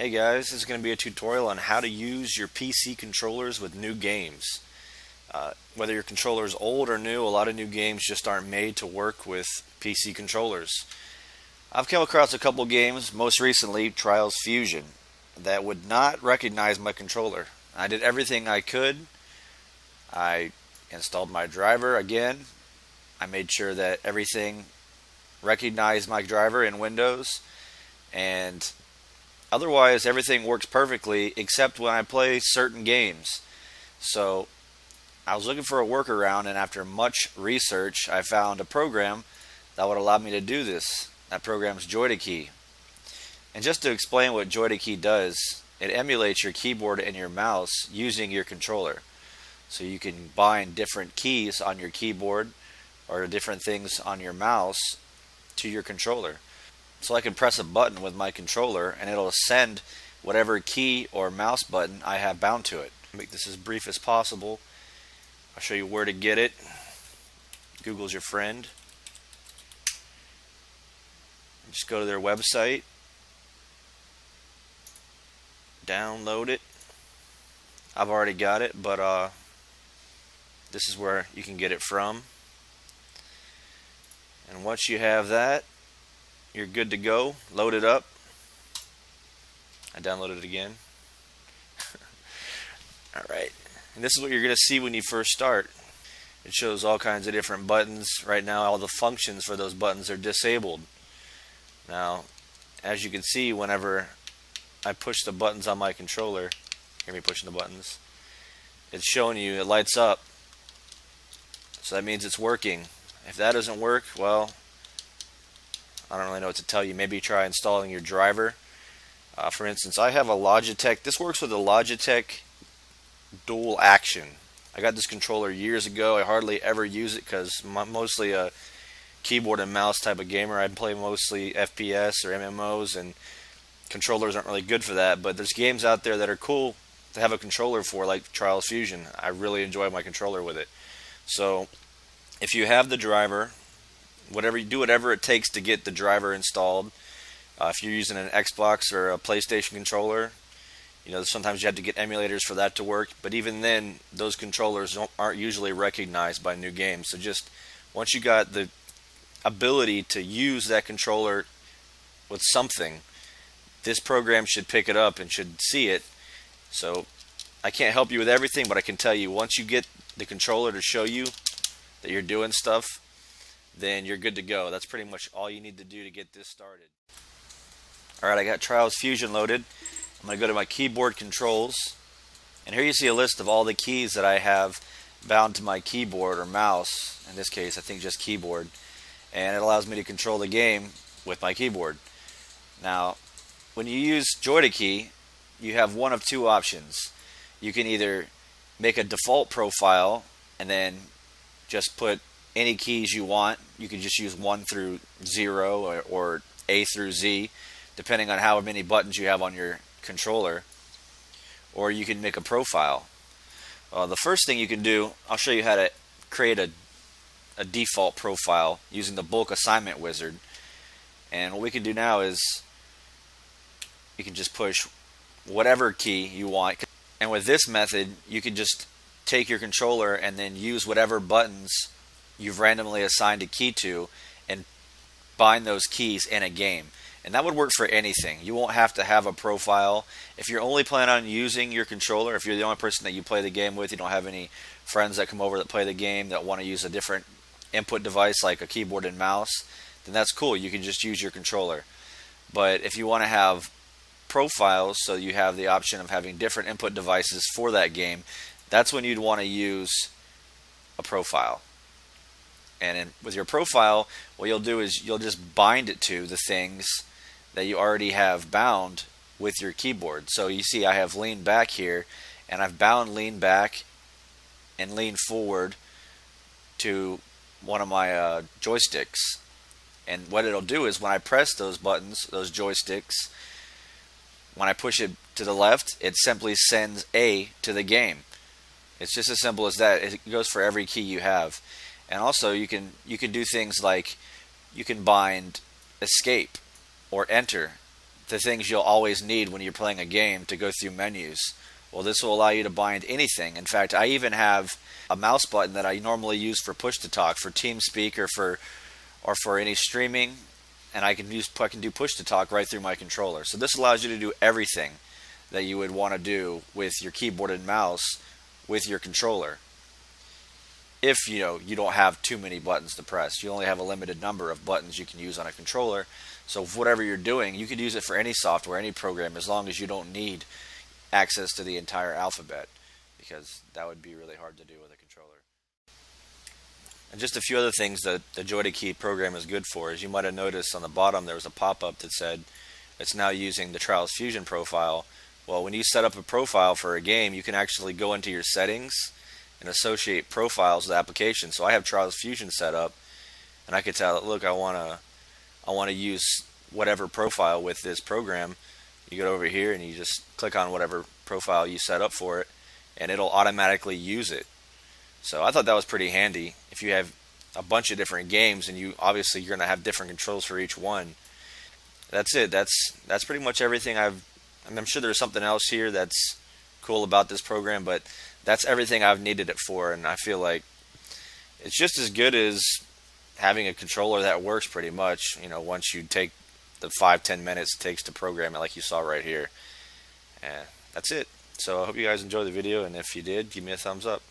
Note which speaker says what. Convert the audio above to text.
Speaker 1: Hey guys, this is going to be a tutorial on how to use your PC controllers with new games. Whether your controller is old or new, a lot of new games just aren't made to work with PC controllers. I've come across a couple games, most recently Trials Fusion, that would not recognize my controller. I did everything I could. I installed my driver again. I made sure that everything recognized my driver in Windows, and otherwise, everything works perfectly except when I play certain games. So, I was looking for a workaround, and after much research, I found a program that would allow me to do this. That program is Joytokey. And just to explain what Joytokey does, it emulates your keyboard and your mouse using your controller. So you can bind different keys on your keyboard or different things on your mouse to your controller. So I can press a button with my controller and it'll send whatever key or mouse button I have bound to it. Make this as brief as possible. I'll show you where to get it. Google's your friend. Just go to their website, download it. I've already got it, but this is where you can get it from. And once you have that, you're good to go. Load it up. I downloaded it again. Alright. And this is what you're going to see when you first start. It shows all kinds of different buttons. Right now, all the functions for those buttons are disabled. Now, as you can see, whenever I push the buttons on my controller, hear me pushing the buttons, it's showing you, it lights up. So that means it's working. If that doesn't work, well, I don't really know what to tell you. Maybe try installing your driver. For instance, I have a Logitech. This works with a Logitech dual action. I got this controller years ago. I hardly ever use it because I'm mostly a keyboard and mouse type of gamer. I play mostly FPS or MMOs, and controllers aren't really good for that. But there's games out there that are cool to have a controller for, like Trials Fusion. I really enjoy my controller with it. So if you have the driver, whatever it takes to get the driver installed. If you're using an Xbox or a PlayStation controller, sometimes you have to get emulators for that to work. But even then, those controllers aren't usually recognized by new games. So just once you got the ability to use that controller with something, this program should pick it up and should see it. So I can't help you with everything, but I can tell you, once you get the controller to show you that you're doing stuff, then you're good to go. That's pretty much all you need to do to get this started. Alright, I got Trials Fusion loaded. I'm going to go to my keyboard controls, and here you see a list of all the keys that I have bound to my keyboard or mouse. In this case, I think just keyboard. And it allows me to control the game with my keyboard. Now, when you use Joytokey, you have one of two options. You can either make a default profile and then just put any keys you want. You can just use 1 through 0 or A through Z, depending on how many buttons you have on your controller. Or you can make a profile. The first thing you can do, I'll show you how to create a default profile using the bulk assignment wizard. And what we can do now is you can just push whatever key you want. And with this method, you can just take your controller and then use whatever buttons you've randomly assigned a key to and bind those keys in a game. And that would work for anything. You won't have to have a profile. If you're only planning on using your controller, if you're the only person that you play the game with, you don't have any friends that come over that play the game that want to use a different input device like a keyboard and mouse, then that's cool. You can just use your controller. But if you want to have profiles, so you have the option of having different input devices for that game, that's when you'd want to use a profile. And with your profile, what you'll do is you'll just bind it to the things that you already have bound with your keyboard. So you see I have lean back here, and I've bound lean back and lean forward to one of my joysticks. And what it'll do is when I press those buttons, those joysticks, when I push it to the left, it simply sends A to the game. It's just as simple as that. It goes for every key you have. And also you can do things like you can bind escape or enter the things you'll always need when you're playing a game to go through menus. Well, this will allow you to bind anything. In fact, I even have a mouse button that I normally use for push-to-talk, for TeamSpeak, or for any streaming, and I can do push-to-talk right through my controller. So this allows you to do everything that you would want to do with your keyboard and mouse with your controller. If you don't have too many buttons to press, you only have a limited number of buttons you can use on a controller. So whatever you're doing, you could use it for any software, any program, as long as you don't need access to the entire alphabet, because that would be really hard to do with a controller. And just a few other things that the Joytokey program is good for is, you might have noticed on the bottom there was a pop-up that said it's now using the Trials Fusion profile. Well, when you set up a profile for a game, you can actually go into your settings and associate profiles with applications. So I have Trials Fusion set up, and I could tell, look, I want to use whatever profile with this program. You go over here and you just click on whatever profile you set up for it, and it'll automatically use it. So I thought that was pretty handy. If you have a bunch of different games, and you're going to have different controls for each one. That's it. That's pretty much everything I'm sure there's something else here that's cool about this program, but that's everything I've needed it for, and I feel like it's just as good as having a controller that works pretty much, once you take the 5-10 minutes it takes to program it, like you saw right here. And that's it. So I hope you guys enjoyed the video, and if you did, give me a thumbs up.